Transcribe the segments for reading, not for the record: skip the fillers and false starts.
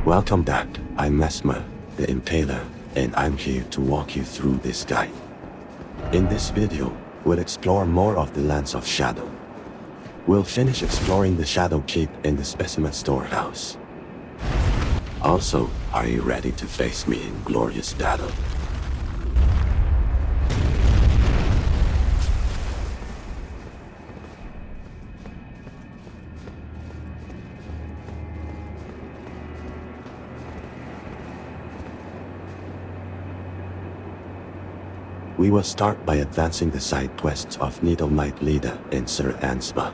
Welcome back, I'm Messmer, the Impaler, and I'm here to walk you through this guide. In this video, we'll explore more of the lands of Shadow. We'll finish exploring the Shadow Keep in the Specimen Storehouse. Also, are you ready to face me in glorious battle? We will start by advancing the side quests of Needle-Knight Leda and Sir Ansbach.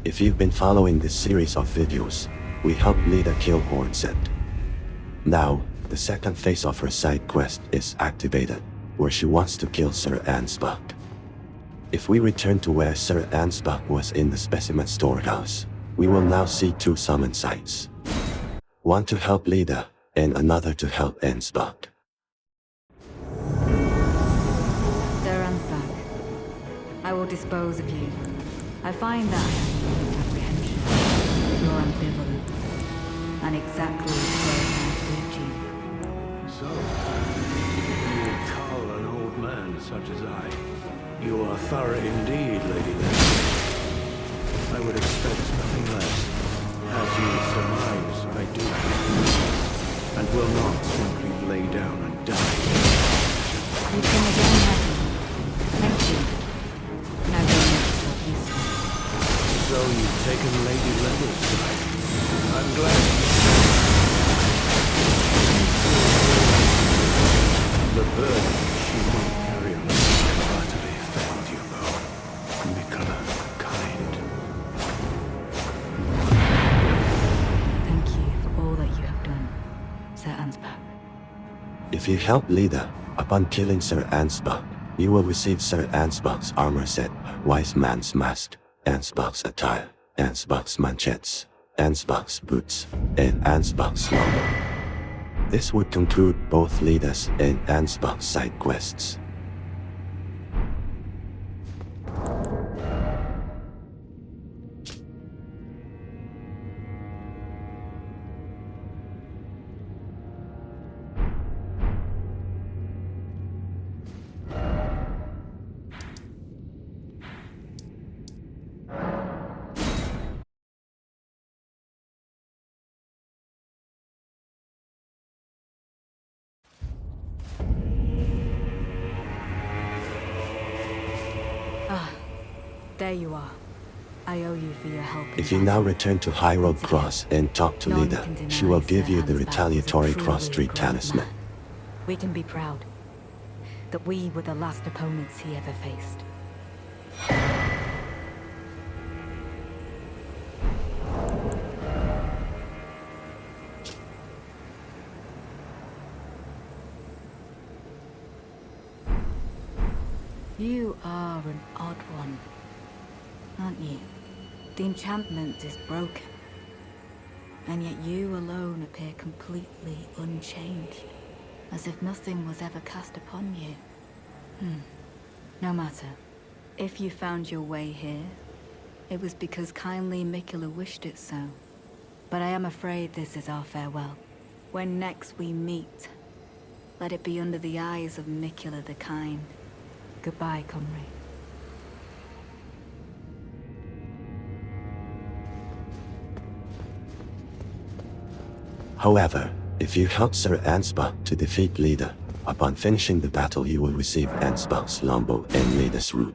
If you've been following this series of videos, we helped Leda kill Hornsent. Now, the second phase of her side quest is activated, where she wants to kill Sir Ansbach. If we return to where Sir Ansbach was in the Specimen Storehouse, we will now see two summon sites. One to help Leda, and another to help Ansbach. I will dispose of you. I find that I have apprehension. You're ambivalent. And exactly where I lead you. So, you would cull an old man such as I. You are thorough indeed, Lady Leda. I would expect nothing less. As you surmise, I do. And will not simply lay down and die. You come again, Maggie. Thank you. Now go make yourself useful. So you've taken Lady Leda's side. I'm glad. The burden she won't carry on. I've utterly failed you, though. Nicola, kind. Thank you for all that you have done, Sir Ansbach. If you help Leda, upon killing Sir Ansbach, you will receive Sir Ansbach's armor set, Wise Man's Mask, Ansbach's attire, Ansbach's manchettes, Ansbach's boots, and Ansbach's Longbow. This would conclude both Leda's and Ansbach's side quests. There you are. I owe you for your help. If you now return to High Road Cross and talk to Leda, she will give you the Retaliatory Cross-Street Talisman. We can be proud that we were the last opponents he ever faced. You are an odd one, aren't you? The enchantment is broken, and yet you alone appear completely unchanged, as if nothing was ever cast upon you. No matter. If you found your way here, it was because kindly Miquella wished it so. But I am afraid this is our farewell. When next we meet, let it be under the eyes of Miquella the Kind. Goodbye, comrade. However, if you help Sir Ansbach to defeat Leda, upon finishing the battle you will receive Ansbach's Longbow and Leda's Rune.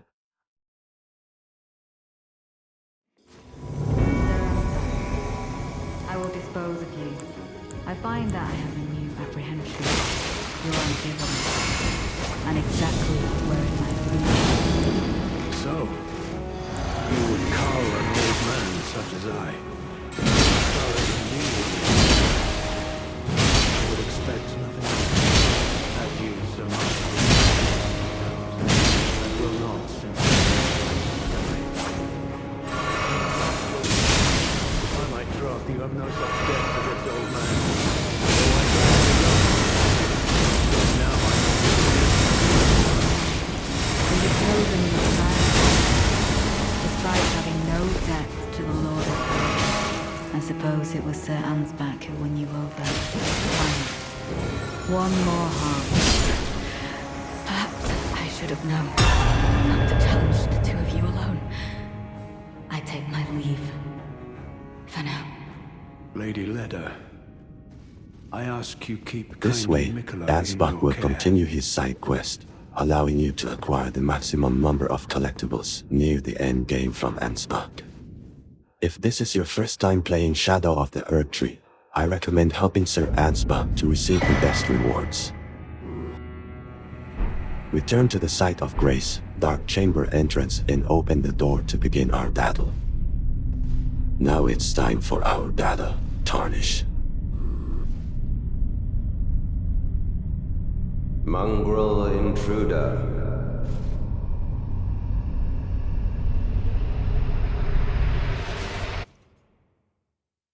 I will dispose of you. I find that I have a new apprehension. You're ambivalent. And exactly where it might be. So, you would cull an old man such as I. Thorough indeed. I would expect nothing less. As you surmise. I will not simply. I might trust you have no such debt for this old man. Now I You've chosen your side, despite having no debt to the Lord of Rauh. I suppose it was Sir Ansbach Maker won you over. Fine. One more harm. Perhaps I should have known not to challenge the two of you alone. I take my leave. For now. Lady Leda, I ask you keep This way, Ansbach will continue his side quest, allowing you to acquire the maximum number of collectibles near the end game from Ansbach. If this is your first time playing Shadow of the Erdtree, I recommend helping Sir Ansbach to receive the best rewards. Return to the site of Grace, Dark Chamber entrance, and open the door to begin our battle. Now it's time for our battle, Tarnish. Mongrel intruder.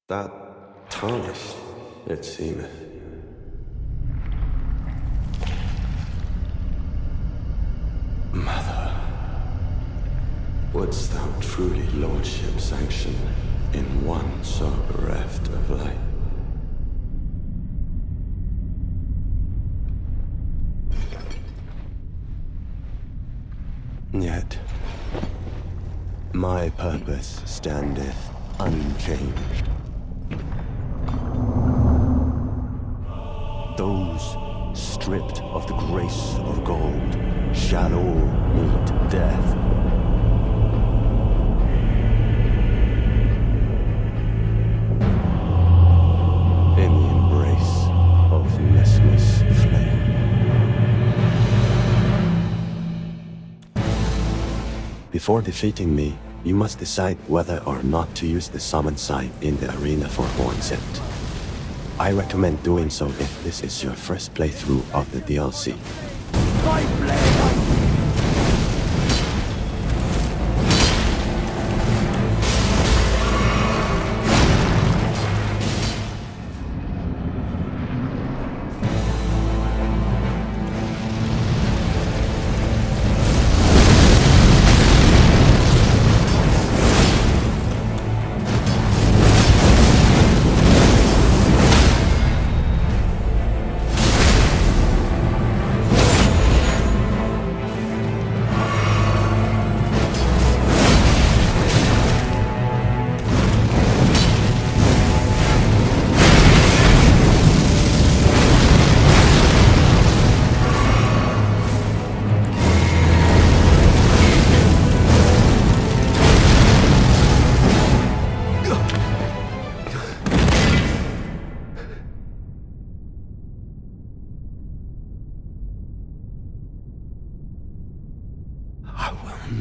That tarnished, it seemeth. Mother, wouldst thou truly lordship sanction in one so bereft of light? Yet, my purpose standeth unchanged. Those stripped of the grace of gold shall all meet death. In the embrace of Messmer's flame. Before defeating me, you must decide whether or not to use the summon sign in the arena for Hornsent. I recommend doing so if this is your first playthrough of the DLC. My blade!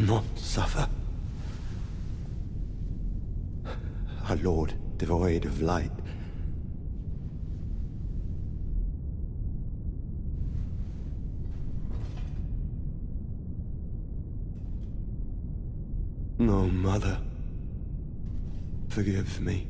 Not suffer. A lord devoid of light. No, Mother. Forgive me.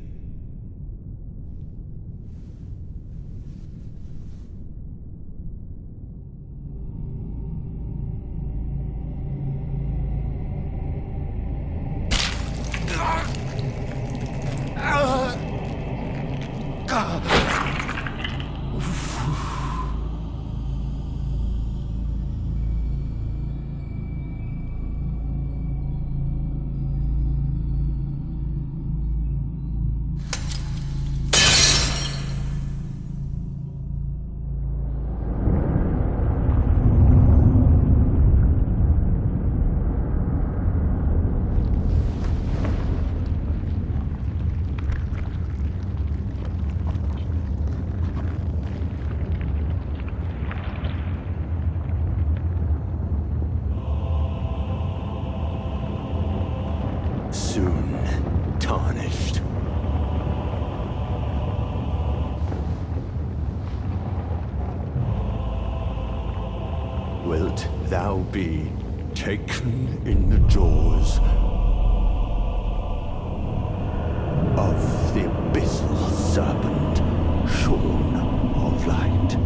Tarnished. Wilt thou be taken in the jaws of the abyssal serpent, shorn of light?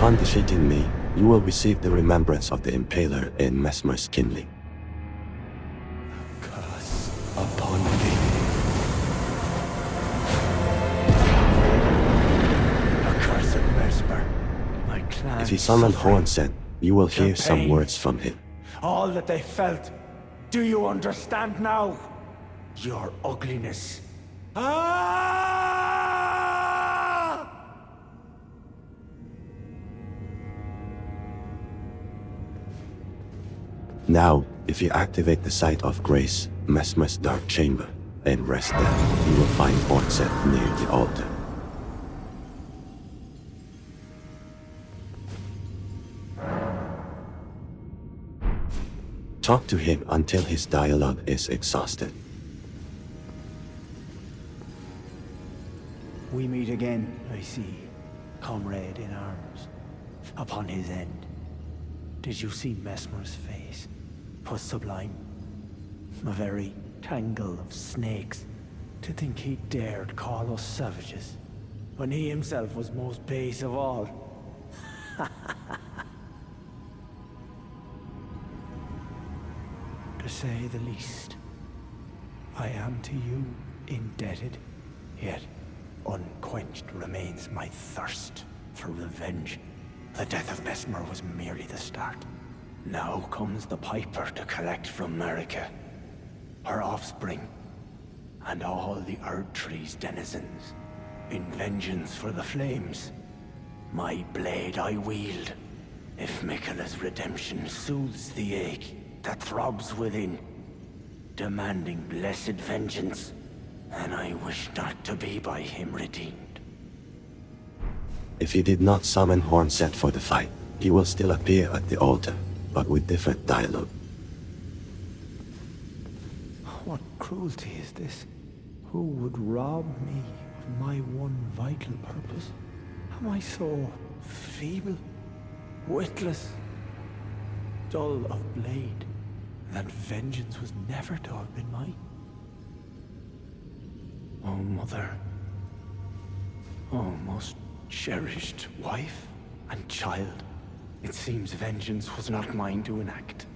Upon defeating me, you will receive the remembrance of the Impaler in Messmer's Kindling. Curse upon thee. Accursed Messmer. My clan. If you summon suffering. Hornsent, you will hear Their some pain. words from him. All that they felt. Do you understand now? Your ugliness. Ah! Now, if you activate the Site of Grace, Messmer's Dark Chamber, and rest there, you will find Hornsent near the altar. Talk to him until his dialogue is exhausted. We meet again, I see, comrade in arms. Upon his end, did you see Messmer's face? 'Twas sublime. A very tangle of snakes. To think he dared call us savages, when he himself was most base of all. To say the least, I am to you indebted, yet unquenched remains my thirst for revenge. The death of Messmer was merely the start. Now comes the Piper to collect from America, her offspring, and all the Erdtree's denizens, in vengeance for the flames. My blade I wield, if Miquella's redemption soothes the ache that throbs within, demanding blessed vengeance, and I wish not to be by him redeemed. If you did not summon Hornsent for the fight, he will still appear at the altar, but with different dialogue. What cruelty is this? Who would rob me of my one vital purpose? Am I so feeble, witless, dull of blade, that vengeance was never to have been mine? Oh, mother. Oh, most cherished wife and child. It seems vengeance was not mine to enact.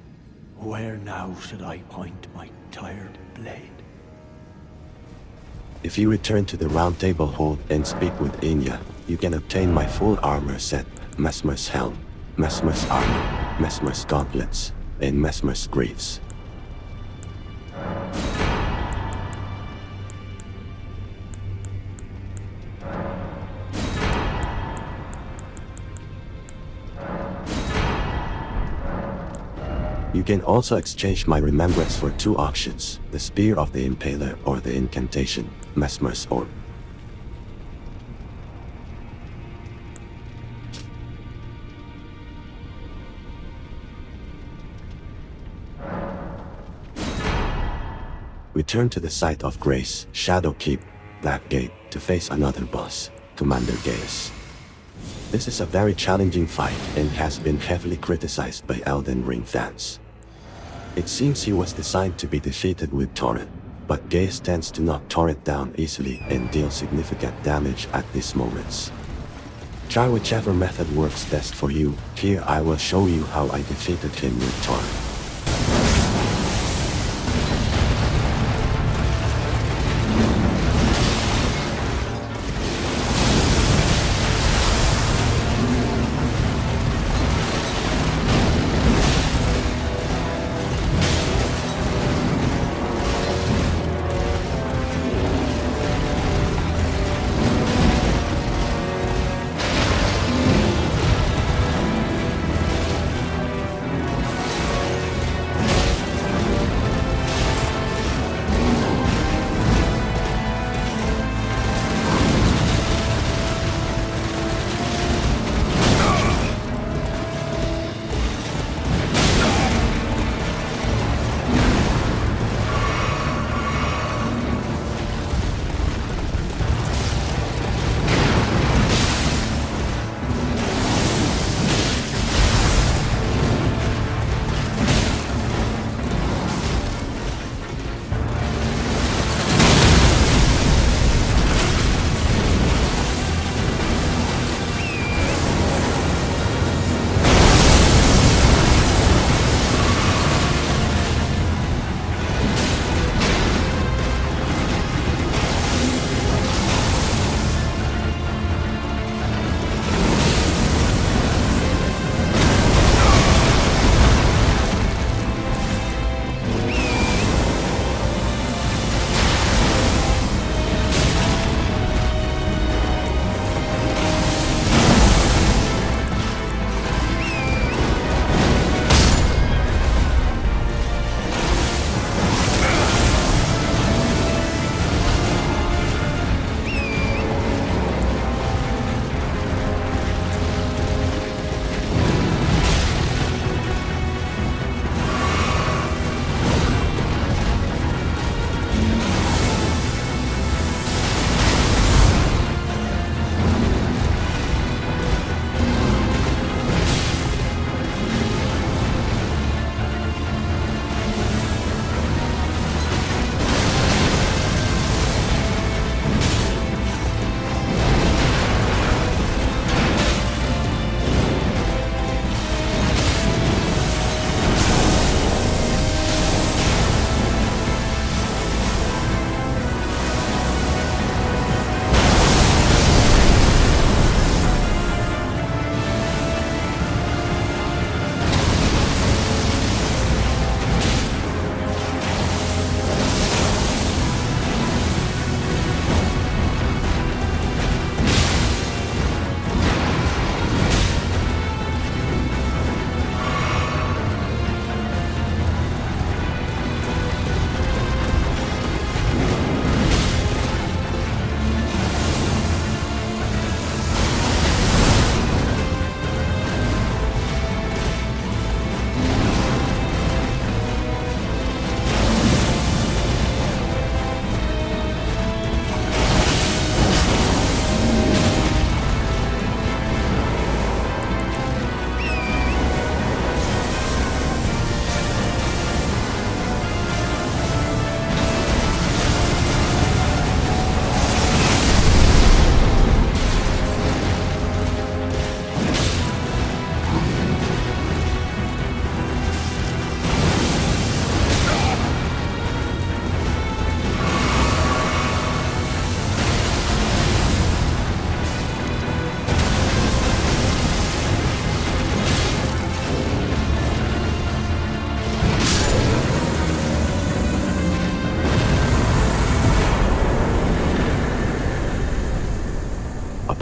Where now should I point my tired blade? If you return to the Round Table Hold and speak with Inya, you can obtain my full armor set, Messmer's Helm, Messmer's Armor, Messmer's Gauntlets, and Messmer's Greaves. You can also exchange my remembrance for two options, the Spear of the Impaler or the incantation, Messmer's Orb. Return to the Site of Grace, Shadow Keep, Black Gate, to face another boss, Commander Gaius. This is a very challenging fight and has been heavily criticized by Elden Ring fans. It seems he was designed to be defeated with Torrent, but Gaius tends to knock Torrent down easily and deal significant damage at these moments. Try whichever method works best for you. Here I will show you how I defeated him with Torrent.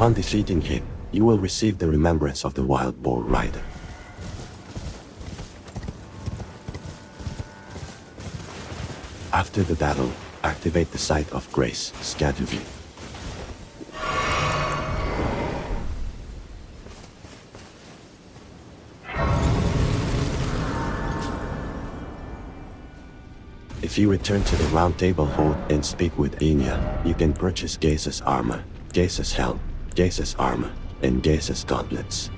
Upon defeating him, you will receive the Remembrance of the Wild Boar Rider. After the battle, activate the Site of Grace, Scaduview. If you return to the Round Table Hold and speak with Enya, you can purchase Gaius' armor, Gaius' helm, Gaius' armor, and Gaius' gauntlets.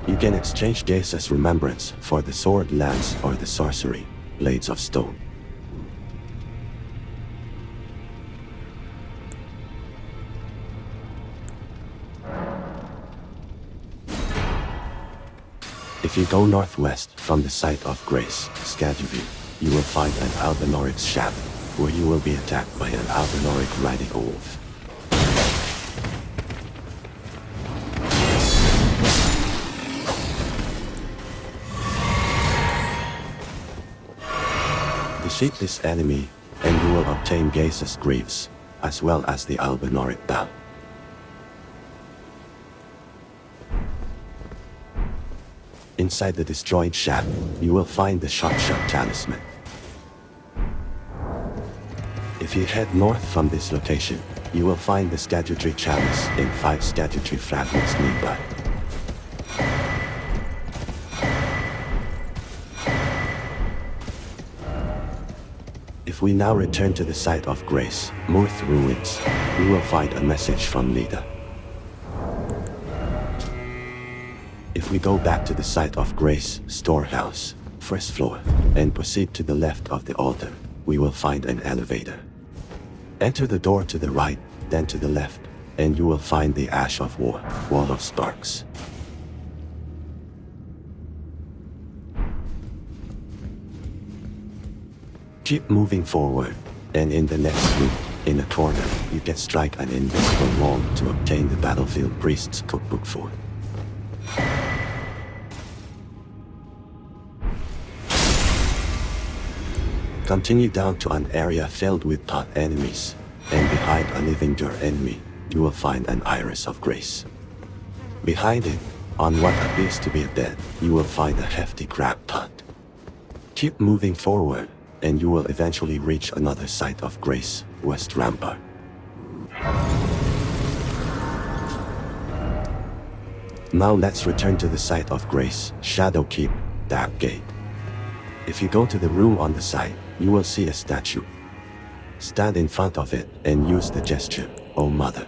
You can exchange Gaius' Remembrance for the sword, lance, or the sorcery, Blades of Stone. If you go northwest from the Site of Grace, Scaduview, you will find an Albinauric shaft, where you will be attacked by an Albinauric riding a wolf. Defeat this enemy, and you will obtain Gaius' Greaves, as well as the Albinauric bow. Inside the destroyed shaft, you will find the Sharpshot Talisman. If you head north from this location, you will find the Scadutree Chalice and 5 Scadutree Fragments nearby. If we now return to the Site of Grace, Murth Ruins, we will find a message from Leda. If we go back to the Site of Grace, Storehouse, first floor, and proceed to the left of the altar, we will find an elevator. Enter the door to the right, then to the left, and you will find the Ash of War, Wall of Sparks. Keep moving forward, and in the next room, in a corner, you can strike an invisible wall to obtain the Battlefield Priest's Cookbook for. Continue down to an area filled with pot enemies, and behind a living Dur enemy, you will find an Iris of Grace. Behind it, on what appears to be a bed, you will find a Hefty Cracked Pot. Keep moving forward, and you will eventually reach another Site of Grace, West Rampart. Now let's return to the Site of Grace, Shadow Keep, Dark Gate. If you go to the room on the side, you will see a statue. Stand in front of it and use the gesture, "Oh Mother."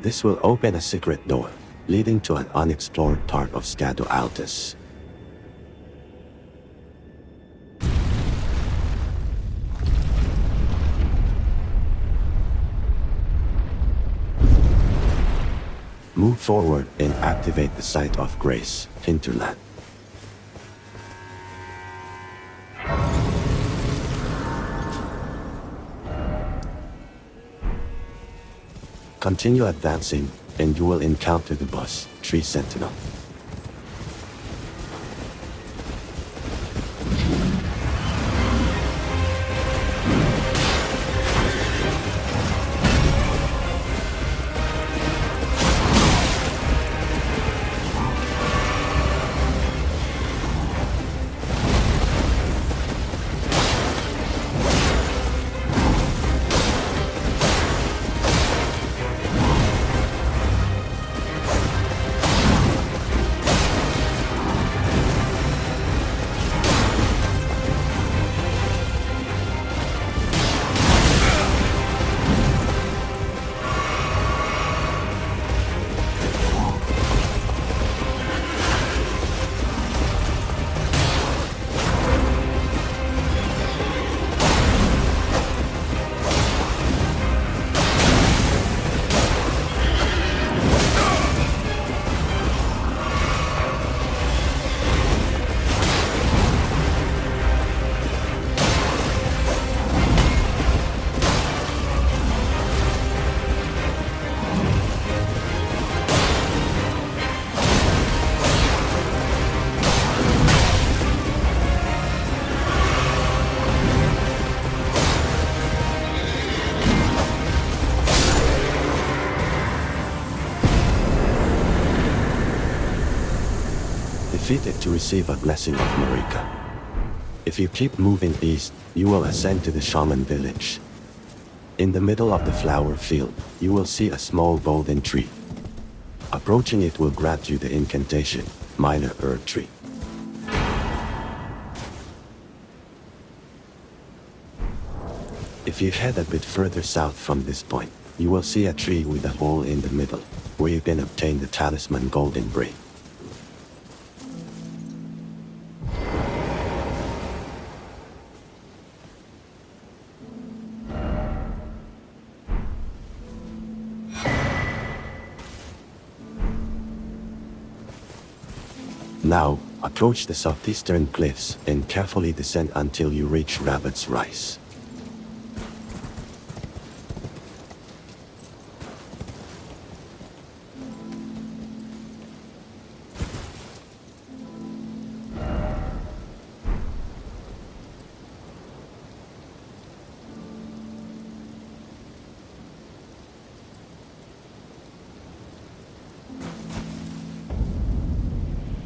This will open a secret door, leading to an unexplored part of Scadu Altus. Move forward and activate the Site of Grace, Hinterland. Continue advancing, and you will encounter the boss, Tree Sentinel. Defeat it to receive a blessing of Marika. If you keep moving east, you will ascend to the Shaman village. In the middle of the flower field, you will see a small golden tree. Approaching it will grant you the incantation, Minor Erdtree. If you head a bit further south from this point, you will see a tree with a hole in the middle, where you can obtain the talisman golden braid. Now, approach the southeastern cliffs and carefully descend until you reach Rabbit's Rise.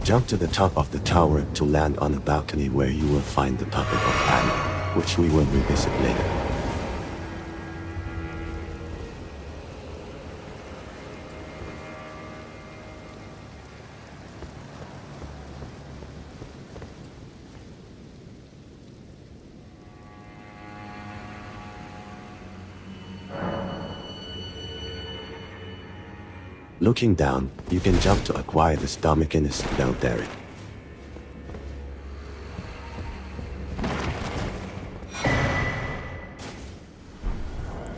Jump to the top of the tower to land on a balcony where you will find the puppet of Anna, which we will revisit later. Looking down, you can jump to acquire the stomach in a Scadutree.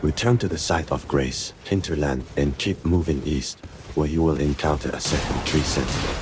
Return to the site of Grace, Hinterland, and keep moving east, where you will encounter a second tree sentinel.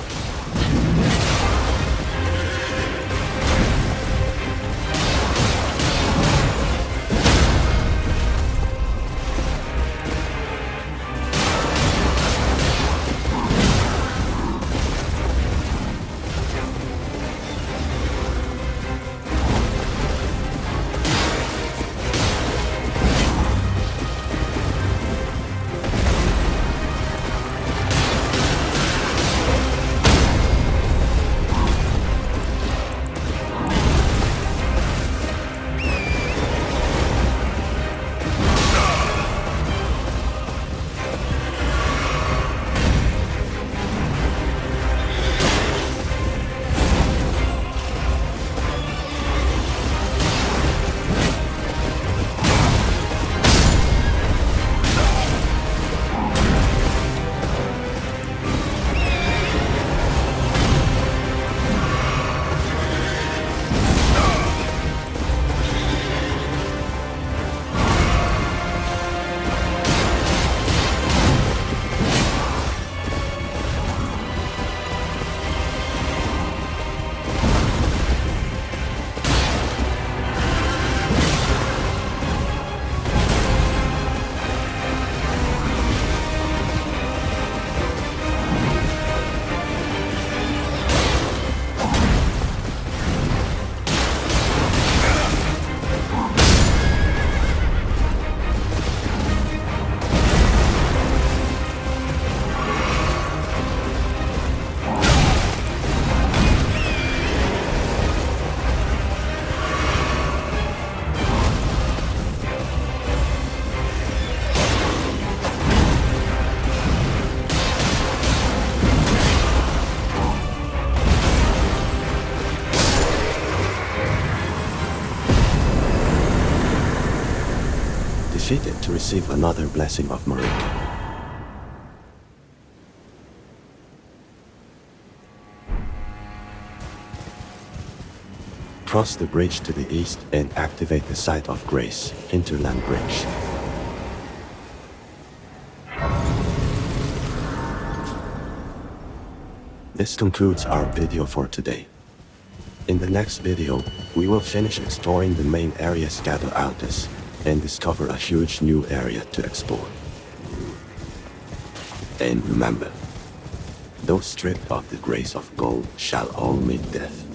Defeated to receive another blessing of Marika. Cross the bridge to the east and activate the site of Grace, Hinterland Bridge. This concludes our video for today. In the next video, we will finish exploring the main area Scadu Altus and discover a huge new area to explore. And remember, those stripped of the grace of gold shall all meet death.